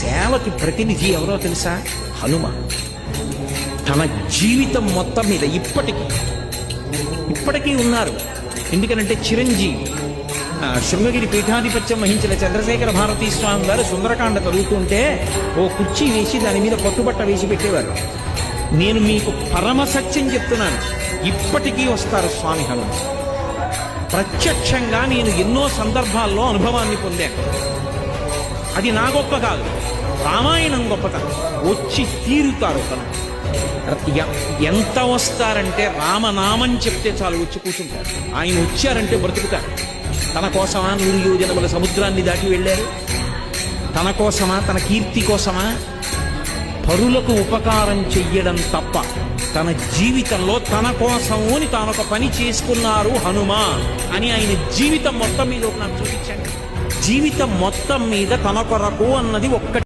సేవకి ప్రతినిధి ఎవరో తెలుసా? హనుమ. తన జీవితం మొత్తం మీద ఇప్పటికీ ఉన్నారు. ఎందుకనంటే చిరంజీవి శృంగగిరి పీఠాధిపత్యం వహించిన చంద్రశేఖర భారతీ స్వామి గారు సుందరకాండ చదువుతుంటే ఓ కుర్చీ వేసి దాని మీద పట్టుబట్ట వేసి పెట్టేవారు. నేను మీకు పరమ సత్యం చెప్తున్నాను, ఇప్పటికీ వస్తారు స్వామి హనుమ. ప్రత్యక్షంగా నేను ఎన్నో సందర్భాల్లో అనుభవాన్ని పొందాను. అది నా గొప్ప కాదు, రామాయణం గొప్పతనం. వచ్చి తీరుతారు. తను ఎంత వస్తారంటే రామనామం చెప్తే చాలు వచ్చి కూర్చుంటారు. ఆయన వచ్చారంటే బ్రతుకుతారు. తన కోసమా 100 యోజనముల సముద్రాన్ని దాటి వెళ్ళారు? తన కోసమా, తన కీర్తి కోసమా? పరులకు ఉపకారం చెయ్యడం తప్ప తన జీవితంలో తన కోసము అని తానొక పని చేసుకున్నారు హనుమ అని ఆయన జీవితం మొత్తం మీద నాకు చూపించండి. జీవితం మొత్తం మీద తన కొరకు అన్నది ఒక్కటి.